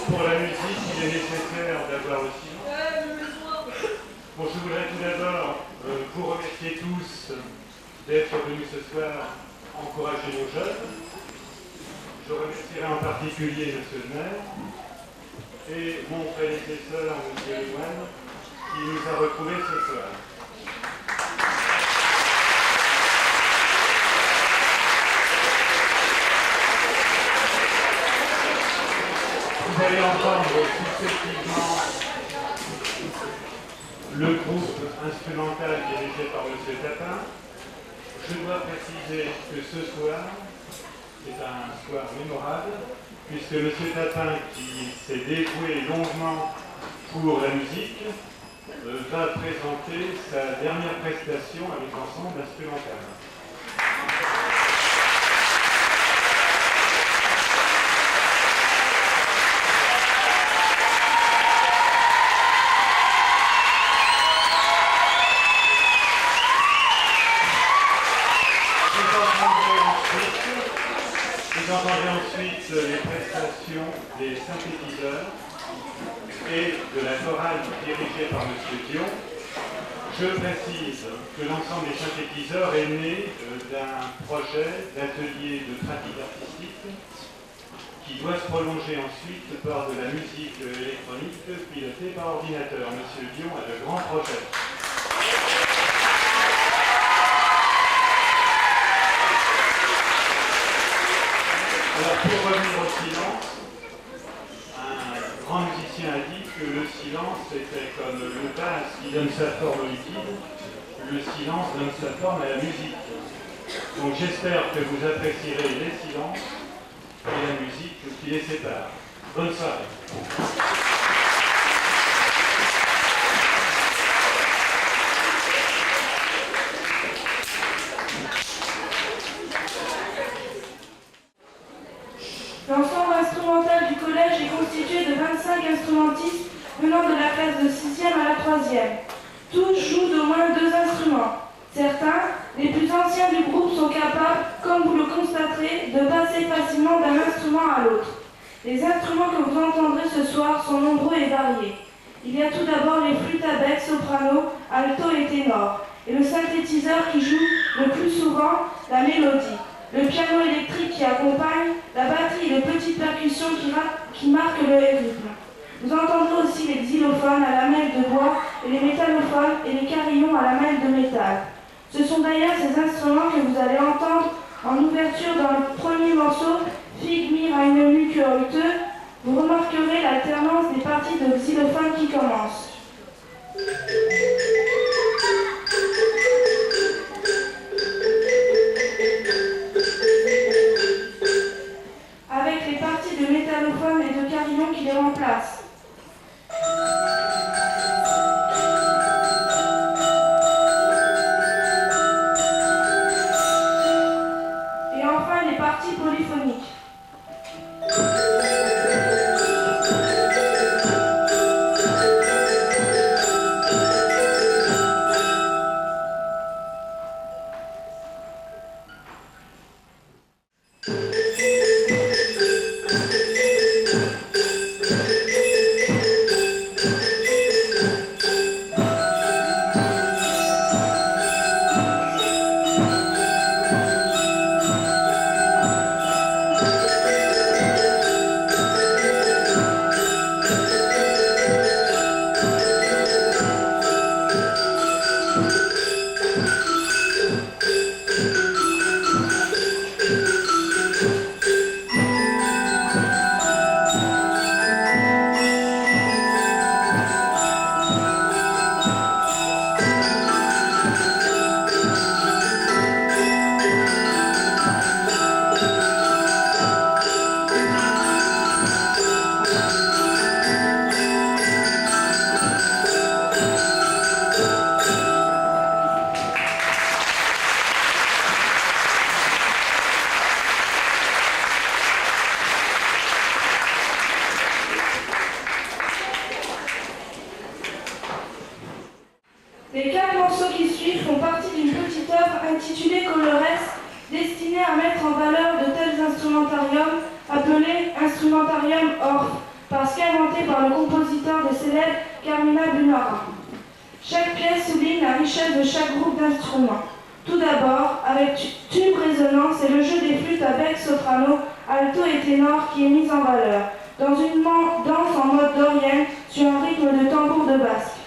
Pour la musique, il est nécessaire d'avoir le silence. Bon, je voudrais tout d'abord vous remercier tous d'être venus ce soir encourager nos jeunes. Je remercierai en particulier M. le maire et mon prédécesseur, M. Lemoine, qui nous a retrouvés ce soir. Vous allez entendre successivement le groupe instrumental dirigé par M. Tapin. Je dois préciser que ce soir est un soir mémorable, puisque M. Tapin, qui s'est dévoué longuement pour la musique, va présenter sa dernière prestation avec l'ensemble instrumental. Vous entendrez ensuite les prestations des synthétiseurs et de la chorale dirigée par M. Dion. Je précise que l'ensemble des synthétiseurs est né d'un projet d'atelier de pratique artistique qui doit se prolonger ensuite par de la musique électronique pilotée par ordinateur. M. Dion a de grands projets. Alors, pour revenir au silence, un grand musicien a dit que le silence était comme le vase qui donne sa forme au liquide, le silence donne sa forme à la musique. Donc j'espère que vous apprécierez les silences et la musique qui les sépare. Bonne soirée. L'ensemble instrumental du collège est constitué de 25 instrumentistes venant de la classe de 6e à la 3e. Tous jouent d'au moins 2 instruments. Certains, les plus anciens du groupe, sont capables, comme vous le constaterez, de passer facilement d'un instrument à l'autre. Les instruments que vous entendrez ce soir sont nombreux et variés. Il y a tout d'abord les flûtes à bec, soprano, alto et ténor, et le synthétiseur qui joue le plus souvent la mélodie. Le piano électrique qui accompagne, la batterie et les petites percussions qui marquent le rythme. Vous entendrez aussi les xylophones à lamelles de bois et les métallophones et les carillons à lamelles de métal. Ce sont d'ailleurs ces instruments que vous allez entendre en ouverture dans le premier morceau, Figmir a une nuque honteux. Vous remarquerez l'alternance des parties de xylophone qui commencent. Avec les parties de métallophone et de carillon qui les remplacent. Et enfin les parties polyphoniques. Les 4 morceaux qui suivent font partie d'une petite œuvre intitulée Colores, destinée à mettre en valeur de tels instrumentariums appelés Instrumentarium Orff, parce qu'inventée par le compositeur de célèbre Carmina Burana. Chaque pièce souligne la richesse de chaque groupe d'instruments. Tout d'abord, avec tube résonant, c'est le jeu des flûtes à bec soprano, alto et ténor qui est mis en valeur, dans une danse en mode dorienne sur un rythme de tambour de basque.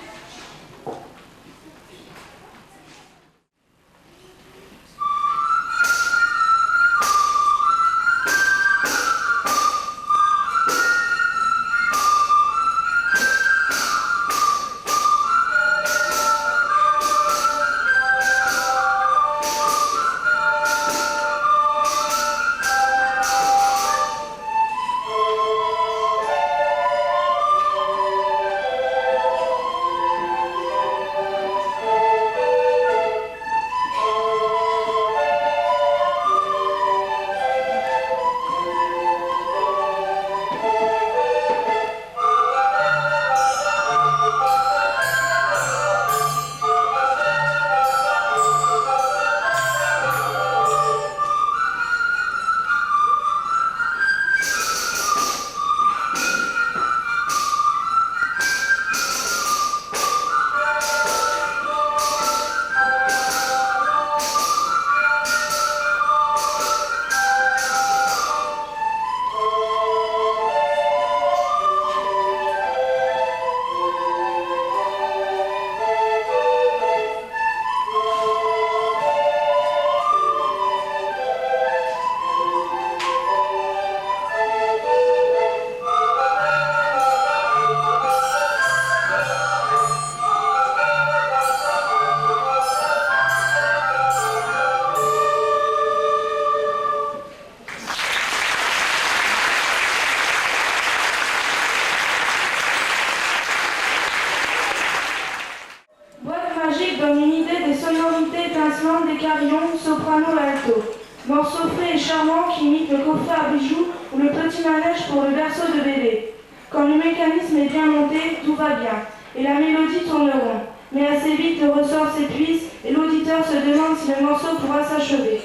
Donne une idée des sonorités étincelantes des carillons, soprano et alto. Morceau frais et charmant qui imite le coffret à bijoux ou le petit manège pour le berceau de bébé. Quand le mécanisme est bien monté, tout va bien, et la mélodie tourne rond. Mais assez vite, le ressort s'épuise et l'auditeur se demande si le morceau pourra s'achever.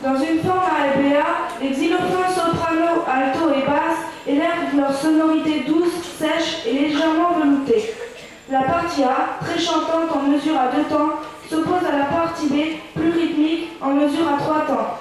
Dans une forme ALBA, les xylophones soprano, alto et basse élèvent leur sonorité douce, sèche et légèrement veloutée. La partie A, très chantante en mesure à 2 temps, s'oppose à la partie B, plus rythmique, en mesure à 3 temps.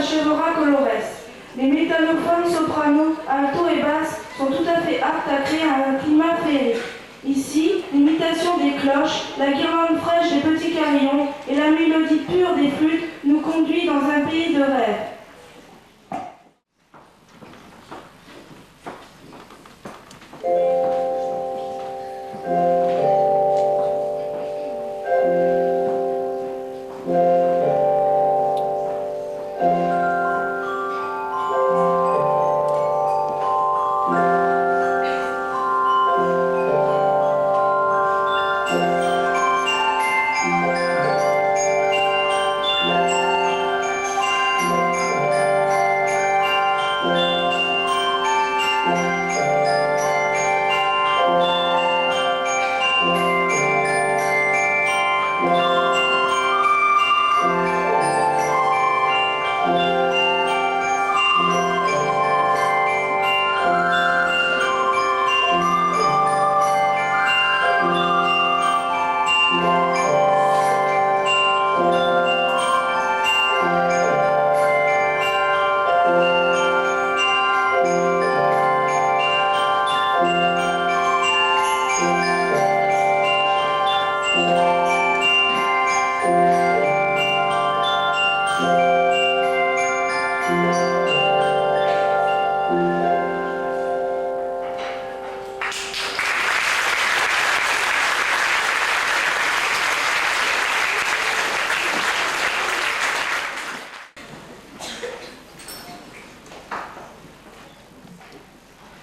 s'achèvera Colores. Les métallophones, soprano, alto et basse sont tout à fait aptes à créer un climat féerique. Ici, l'imitation des cloches, la guirlande fraîche des petits carillons et la mélodie pure des flûtes nous conduit dans un pays de rêve.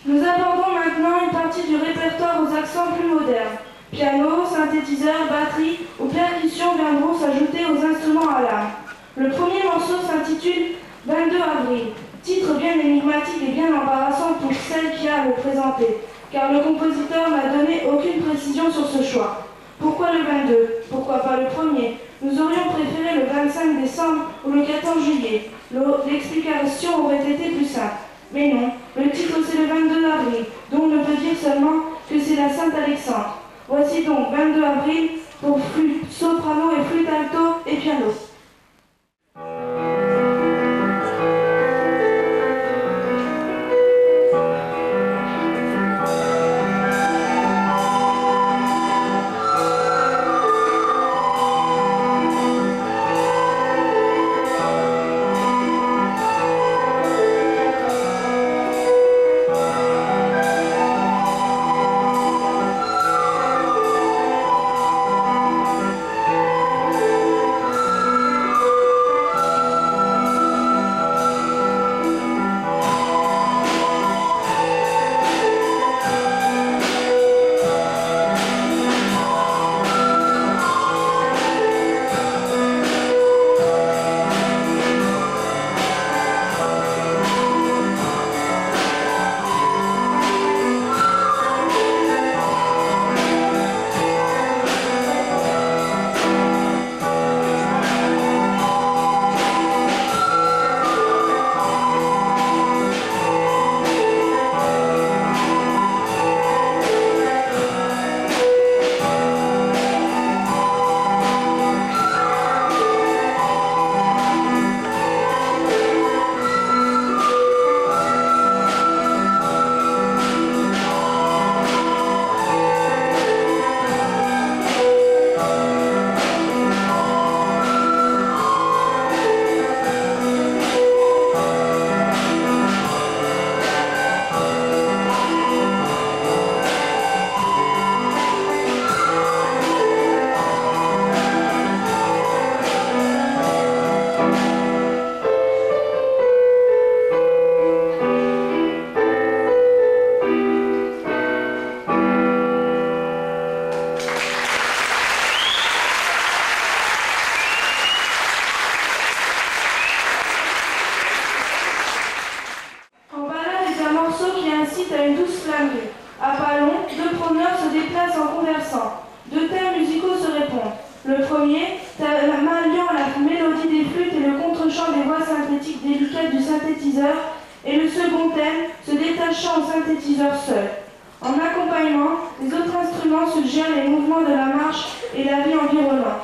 Nous abordons maintenant une partie du répertoire aux accents plus modernes. Piano, synthétiseur, batterie ou percussion viendront s'ajouter aux instruments à l'âme. Le premier morceau s'intitule 22 avril, titre bien énigmatique et bien embarrassant pour celle qui a à le présenter, car le compositeur n'a donné aucune précision sur ce choix. Pourquoi le 22? Pourquoi pas le premier? Nous aurions préféré le 25 décembre ou le 14 juillet. L'explication aurait été plus simple. Mais non, le titre c'est le 22 avril, dont on ne peut dire seulement que c'est la Sainte-Alexandre. Voici donc 22 avril pour flûte, soprano et flûte alto et piano. À une douce flamme. À ballon, deux promeneurs se déplacent en conversant. Deux thèmes musicaux se répondent. Le premier, malliant la mélodie des flûtes et le contre-champ des voix synthétiques délicates du synthétiseur, et le second thème, se détachant au synthétiseur seul. En accompagnement, les autres instruments suggèrent les mouvements de la marche et la vie environnante.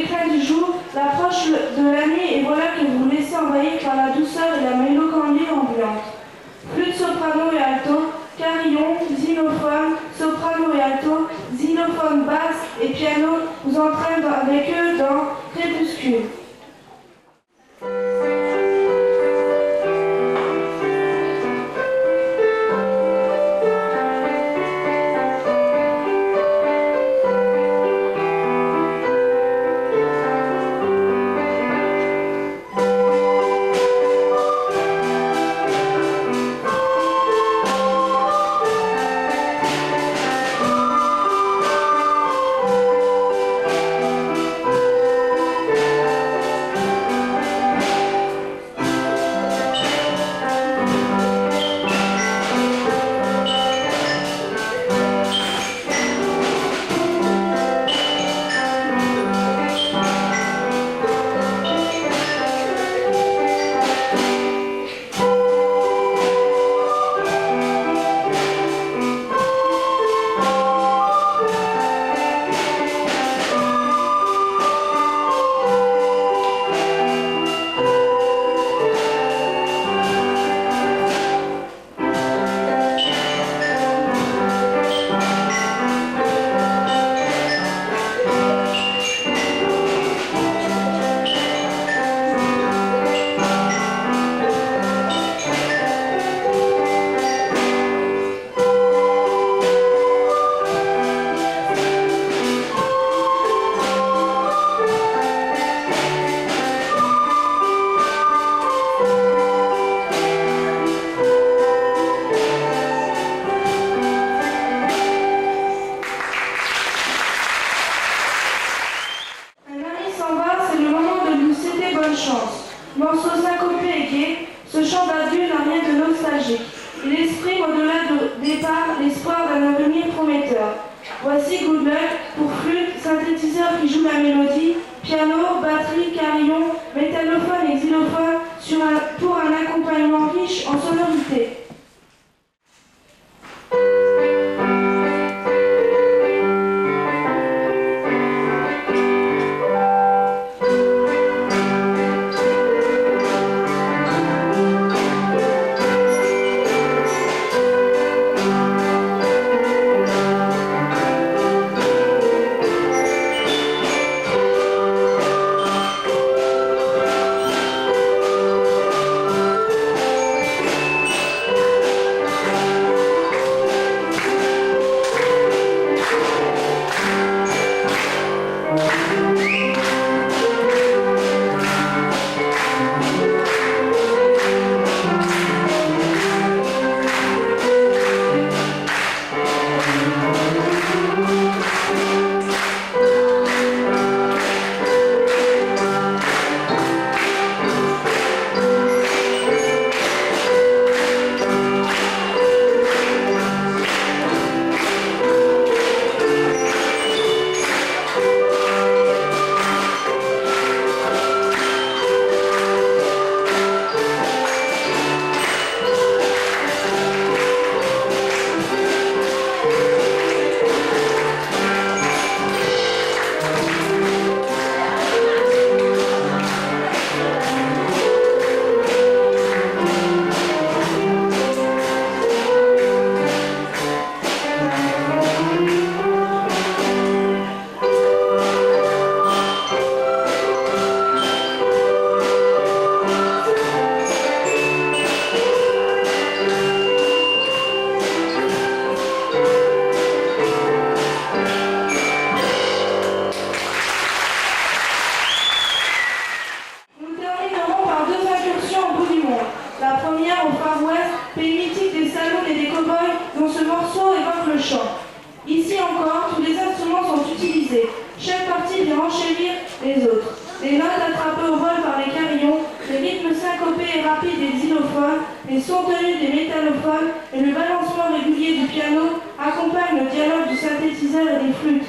l'éclat du jour, l'approche de la nuit, et voilà que vous vous laissez envahir par la douceur et la mélancolie ambiante. Flûte, soprano et alto, carillon, xylophone, soprano et alto, xylophone, basse et piano vous entraînent avec eux dans Crépuscule. Morceau syncopé et gai, ce chant d'adieu n'a rien de nostalgique. Il exprime au-delà du départ l'espoir d'un avenir prometteur. Voici Good Luck pour flûte, synthétiseur qui joue la mélodie, piano, batterie, carillon, métallophone et xylophone pour un accompagnement riche en sonorités. La première au Far West, pays mythique des saloons et des cow-boys dont ce morceau évoque le chant. Ici encore, tous les instruments sont utilisés. Chaque partie vient enchérir les autres. Les notes attrapées au vol par les carillons, les rythmes syncopés et rapides des xylophones, les sons tenus des métallophones et le balancement régulier du piano accompagnent le dialogue du synthétiseur et des flûtes.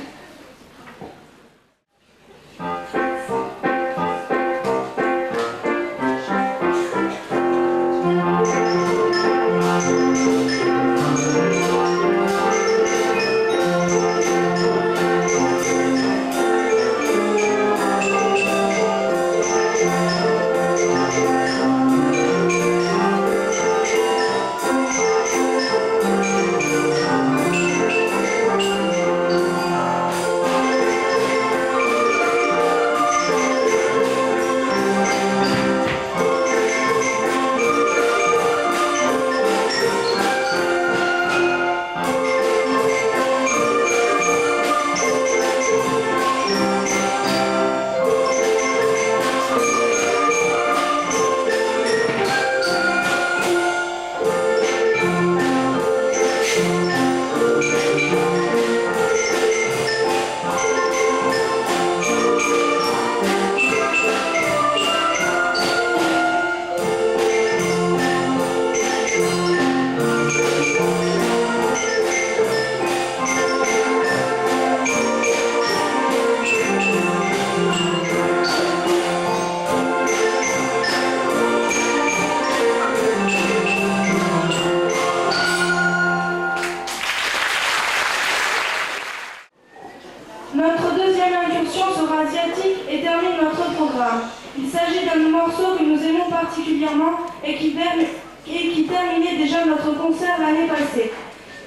programme. Il s'agit d'un morceau que nous aimons particulièrement et qui terminait déjà notre concert l'année passée.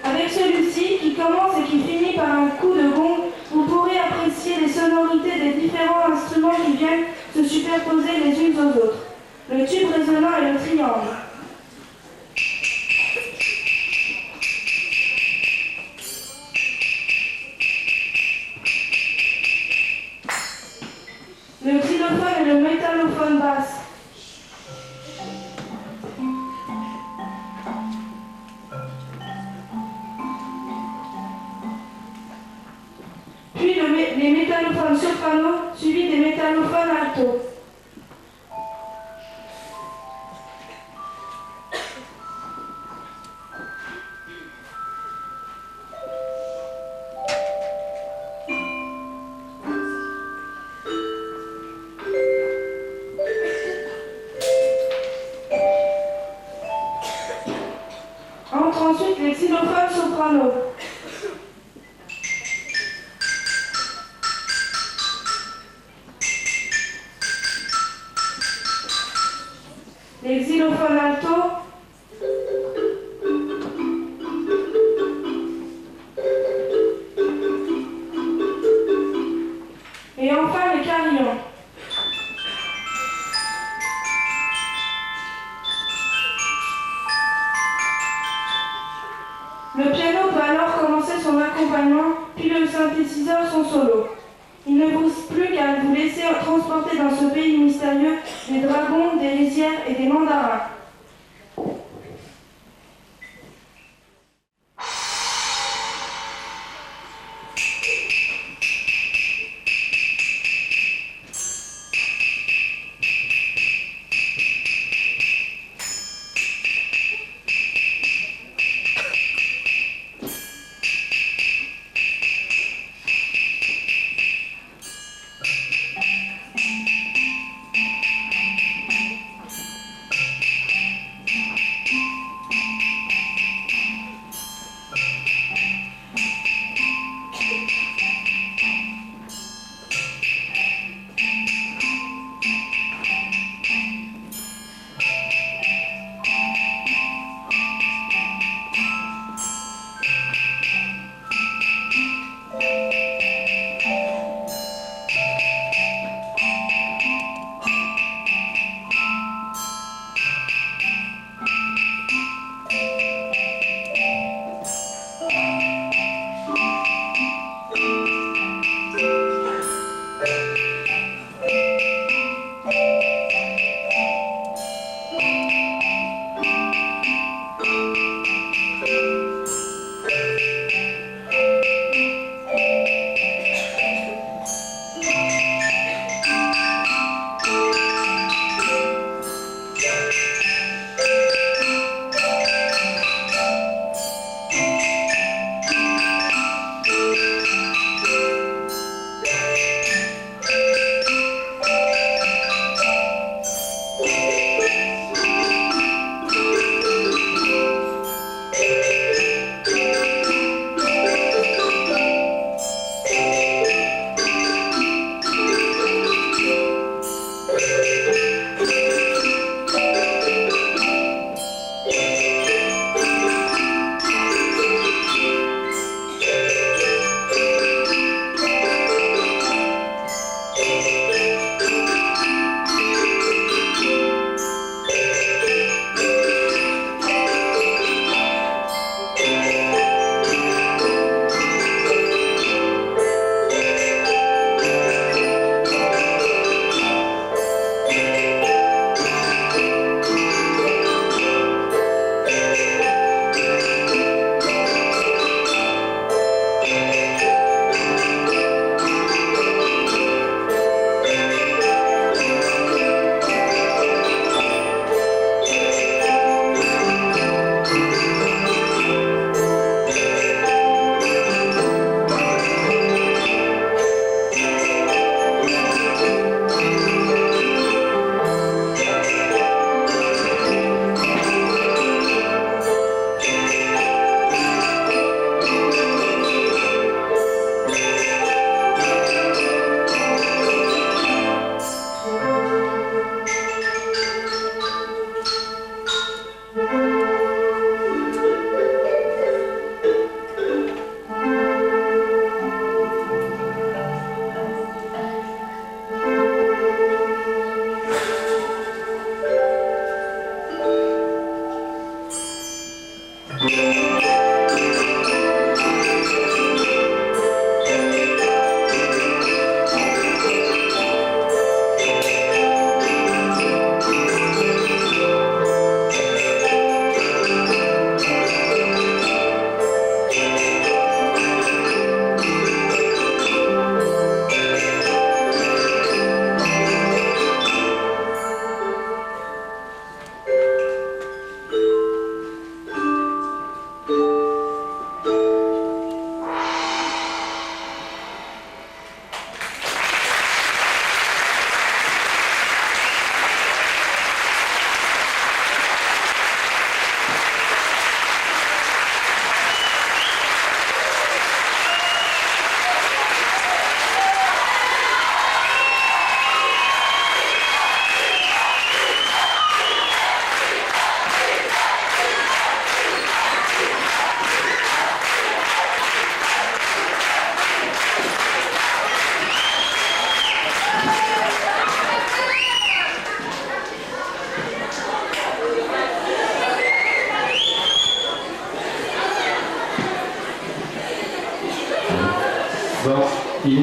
Avec celui-ci, qui commence et qui finit par un coup de gong, vous pourrez apprécier les sonorités des différents instruments qui viennent se superposer les unes aux autres. Le tube résonnant et le triangle. Le xylophone et le métallophone basse. Puis les métallophones soprano suivis des métallophones alto. Entre ensuite les xylophones soprano. Les xylophones alto. Et enfin les carillons. Le piano peut alors commencer son accompagnement, puis le synthétiseur son solo. Il ne vous reste plus qu'à vous laisser transporter dans ce pays mystérieux des dragons, des rizières et des mandarins.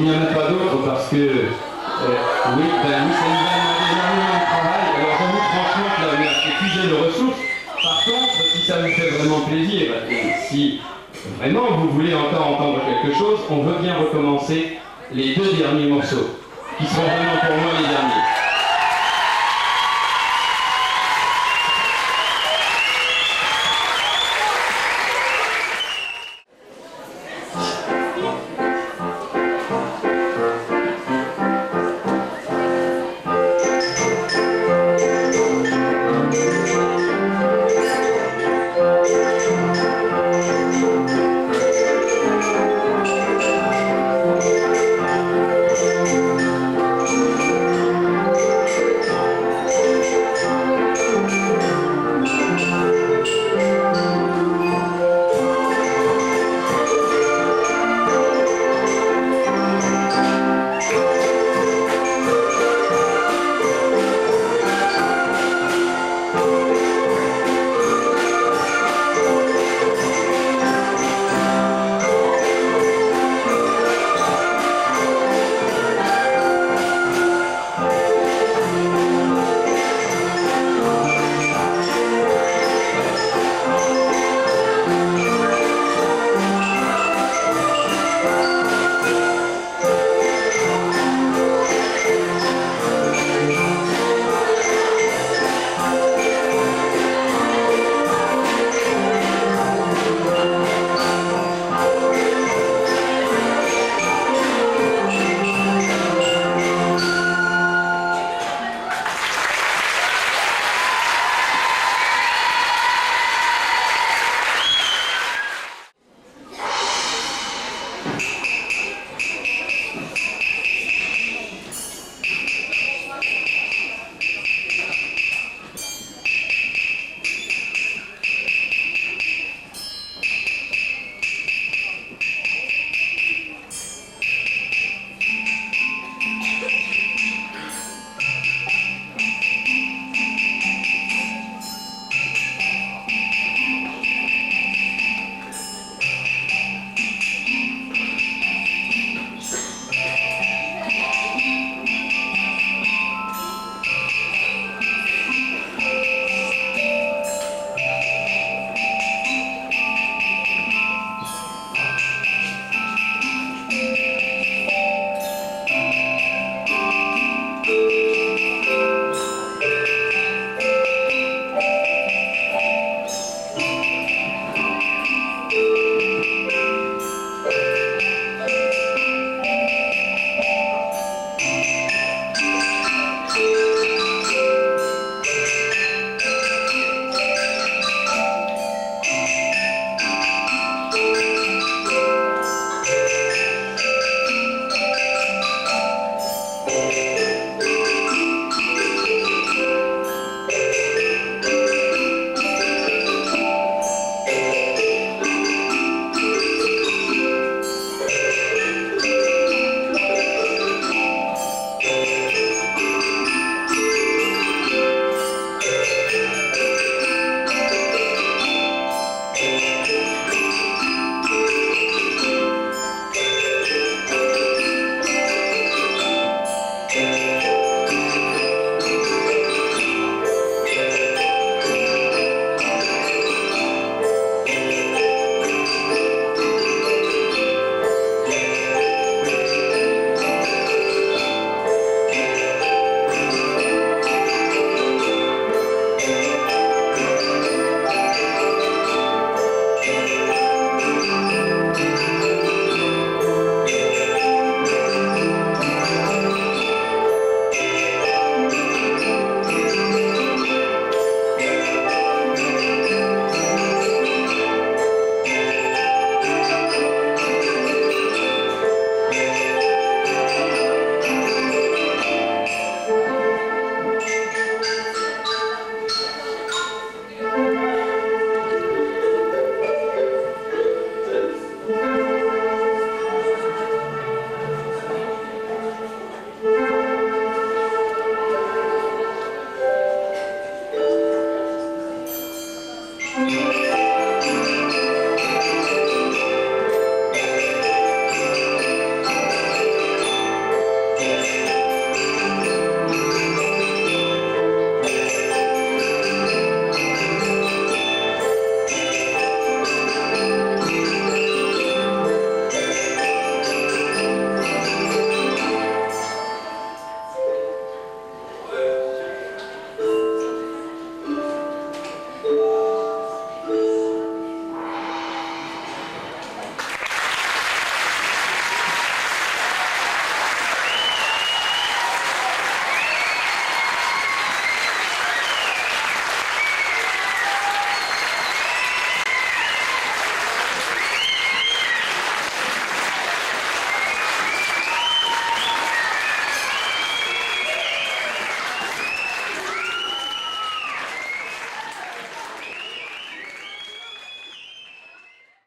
n'y en a pas d'autres parce que oui, ça nous a demandé énormément de travail. Alors j'avoue franchement que là, on a épuisé nos ressources. Par contre, si ça vous fait vraiment plaisir, et si vraiment vous voulez encore entendre quelque chose, on veut bien recommencer les 2 derniers morceaux, qui seront vraiment pour moi les derniers.